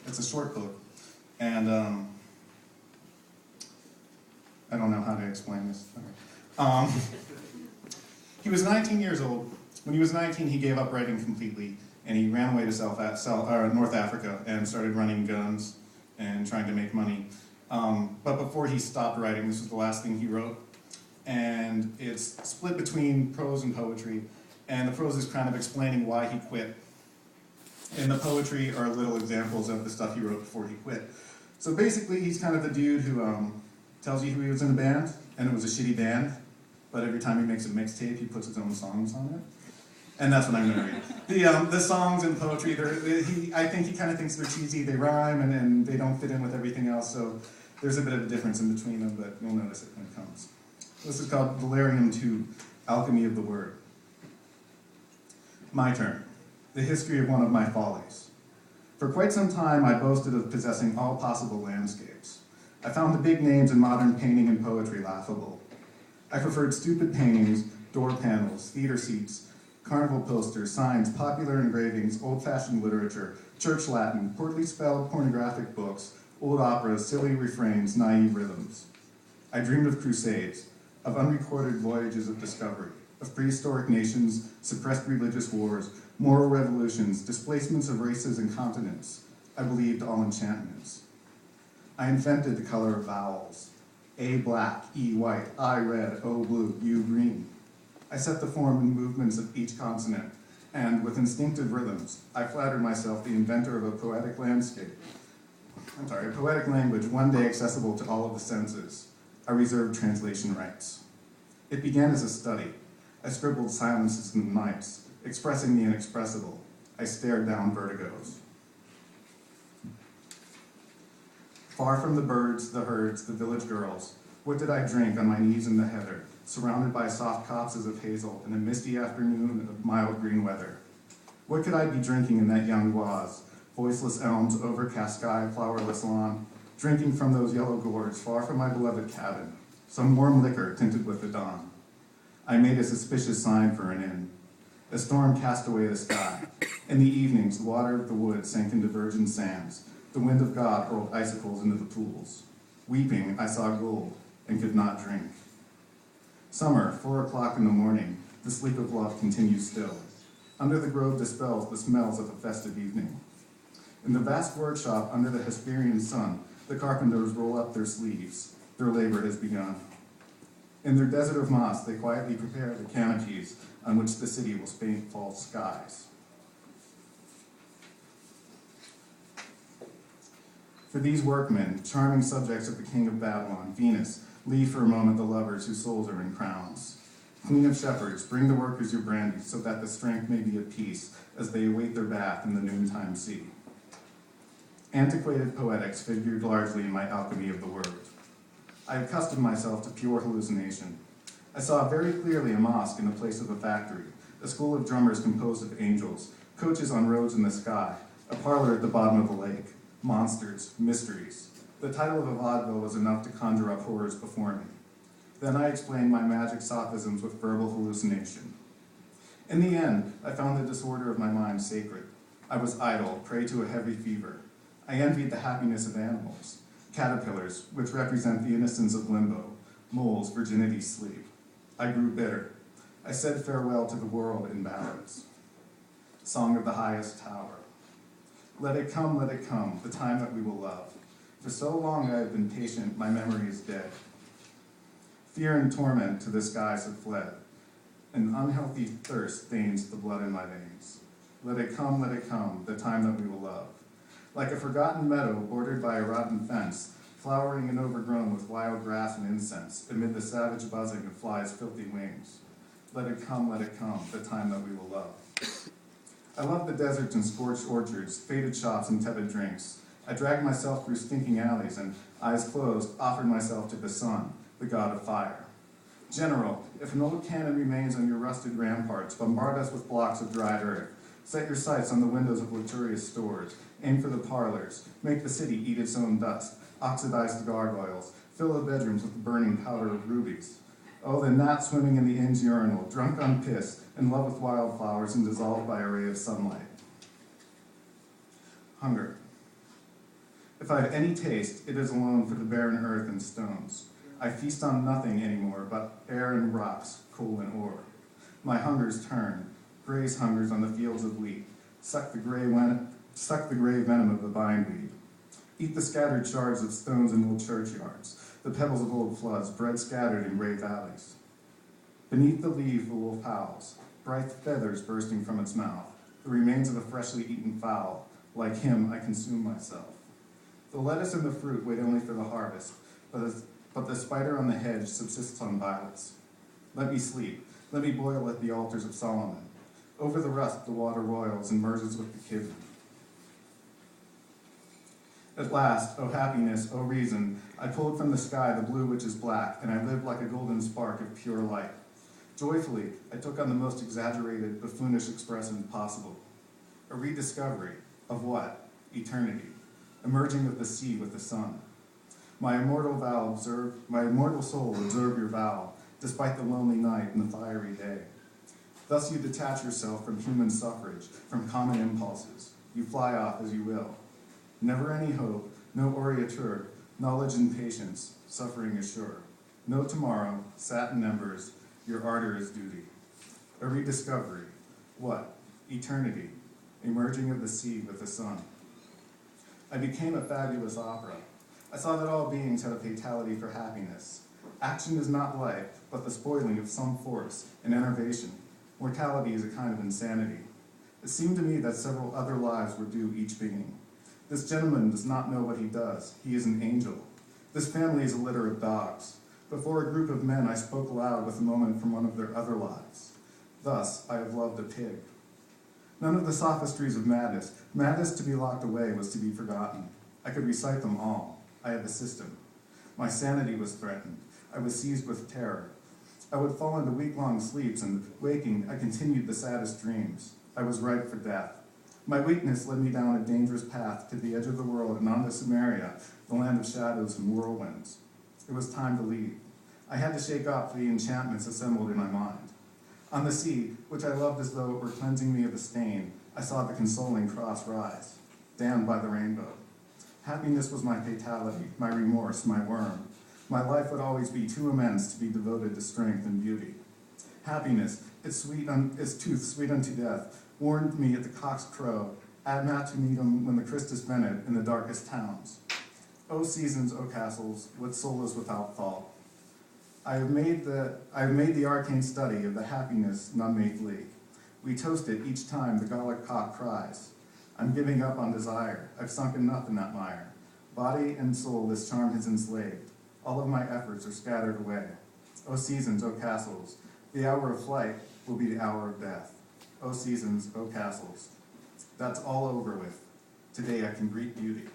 It's a short book, and I don't know how to explain this. Okay. He was 19 years old. When he was 19, he gave up writing completely, and he ran away to North Africa and started running guns and trying to make money. But before he stopped writing, this was the last thing he wrote, and it's split between prose and poetry, and the prose is kind of explaining why he quit. And the poetry are little examples of the stuff he wrote before he quit. So basically, he's kind of the dude who tells you he was in a band, and it was a shitty band, but every time he makes a mixtape, he puts his own songs on it. And that's what I'm going to read. The songs and poetry, I think he kind of thinks they're cheesy, they rhyme, and they don't fit in with everything else, so there's a bit of a difference in between them, but you'll notice it when it comes. This is called Valerian II, Alchemy of the Word. My turn. The history of one of my follies. For quite some time, I boasted of possessing all possible landscapes. I found the big names in modern painting and poetry laughable. I preferred stupid paintings, door panels, theater seats, carnival posters, signs, popular engravings, old-fashioned literature, church Latin, poorly spelled pornographic books, old operas, silly refrains, naive rhythms. I dreamed of crusades, of unrecorded voyages of discovery, of prehistoric nations, suppressed religious wars, moral revolutions, displacements of races and continents. I believed all enchantments. I invented the color of vowels. A black, E white, I red, O blue, U green. I set the form and movements of each consonant, and with instinctive rhythms, I flattered myself the inventor of a poetic language, one day accessible to all of the senses. I reserved translation rights. It began as a study. I scribbled silences in the nights, expressing the inexpressible. I stared down vertigos. Far from the birds, the herds, the village girls, what did I drink on my knees in the heather, surrounded by soft copses of hazel in a misty afternoon of mild green weather? What could I be drinking in that young Oise, voiceless elms, overcast sky, flowerless lawn, drinking from those yellow gourds far from my beloved cabin, some warm liquor tinted with the dawn? I made a suspicious sign for an inn. A storm cast away the sky. In the evenings, the water of the wood sank into virgin sands. The wind of God hurled icicles into the pools. Weeping, I saw gold and could not drink. Summer, 4 o'clock in the morning, the sleep of love continues still. Under the grove dispels the smells of a festive evening. In the vast workshop under the Hesperian sun, the carpenters roll up their sleeves. Their labor has begun. In their desert of moss, they quietly prepare the canopies on which the city will paint false skies. For these workmen, charming subjects of the king of Babylon, Venus, leave for a moment the lovers whose souls are in crowns. Queen of shepherds, bring the workers your brandy so that the strength may be at peace as they await their bath in the noontime sea. Antiquated poetics figured largely in my alchemy of the word. I accustomed myself to pure hallucination. I saw very clearly a mosque in the place of a factory, a school of drummers composed of angels, coaches on roads in the sky, a parlor at the bottom of the lake, monsters, mysteries. The title of a vaudeville was enough to conjure up horrors before me. Then I explained my magic sophisms with verbal hallucination. In the end, I found the disorder of my mind sacred. I was idle, prey to a heavy fever. I envied the happiness of animals, caterpillars, which represent the innocence of limbo, moles, virginity, sleep. I grew bitter. I said farewell to the world in ballads. Song of the highest tower. Let it come, the time that we will love. For so long I have been patient, my memory is dead. Fear and torment to the skies have fled. An unhealthy thirst stains the blood in my veins. Let it come, the time that we will love. Like a forgotten meadow bordered by a rotten fence, flowering and overgrown with wild grass and incense, amid the savage buzzing of flies' filthy wings. Let it come, the time that we will love. I love the deserts and scorched orchards, faded shops and tepid drinks. I dragged myself through stinking alleys and, eyes closed, offered myself to the sun, the god of fire. General, if an old cannon remains on your rusted ramparts, bombard us with blocks of dried earth. Set your sights on the windows of luxurious stores. Aim for the parlors. Make the city eat its own dust. Oxidize the gargoyles. Fill the bedrooms with the burning powder of rubies. Oh, the gnat swimming in the inn's urinal, drunk on piss, in love with wildflowers and dissolved by a ray of sunlight. Hunger. If I have any taste, it is alone for the barren earth and stones. I feast on nothing anymore but air and rocks, coal and ore. My hungers turn, graze hungers on the fields of wheat, suck the gray venom of the bindweed. Eat the scattered shards of stones in old churchyards, the pebbles of old floods, bread scattered in gray valleys. Beneath the leaf the wolf howls, bright feathers bursting from its mouth, the remains of a freshly eaten fowl. Like him, I consume myself. The lettuce and the fruit wait only for the harvest, but the spider on the hedge subsists on violets. Let me sleep, let me boil at the altars of Solomon. Over the rust the water roils and merges with the kidney. At last, O happiness, O reason, I pulled from the sky the blue which is black, and I lived like a golden spark of pure light. Joyfully, I took on the most exaggerated, buffoonish expression possible. A rediscovery of what? Eternity, emerging of the sea with the sun. My immortal soul, observe your vow, despite the lonely night and the fiery day. Thus you detach yourself from human suffrage, from common impulses. You fly off as you will. Never any hope, no aureature, knowledge and patience, suffering is sure. No tomorrow, satin embers, your ardor is duty. A rediscovery, what? Eternity, emerging of the sea with the sun. I became a fabulous opera. I saw that all beings had a fatality for happiness. Action is not life, but the spoiling of some force, an enervation. Mortality is a kind of insanity. It seemed to me that several other lives were due each being. This gentleman does not know what he does. He is an angel. This family is a litter of dogs. Before a group of men, I spoke aloud with a moment from one of their other lives. Thus, I have loved a pig. None of the sophistries of madness. Madness to be locked away was to be forgotten. I could recite them all. I had the system. My sanity was threatened. I was seized with terror. I would fall into week-long sleeps, and waking, I continued the saddest dreams. I was ripe for death. My weakness led me down a dangerous path to the edge of the world and on to Samaria, the land of shadows and whirlwinds. It was time to leave. I had to shake off the enchantments assembled in my mind. On the sea, which I loved as though it were cleansing me of a stain, I saw the consoling cross rise, damned by the rainbow. Happiness was my fatality, my remorse, my worm. My life would always be too immense to be devoted to strength and beauty. Happiness, its tooth sweet unto death, warned me at the cock's crow, ad matunitum when the Christus venit in the darkest towns. O seasons, O castles, what soul is without fault? I have made the arcane study of the happiness none may flee. We toast it each time the Gallic cock cries. I'm giving up on desire. I've sunk enough in that mire. Body and soul this charm has enslaved. All of my efforts are scattered away. O seasons, O castles, the hour of flight will be the hour of death. O seasons, O castles. That's all over with. Today I can greet beauty.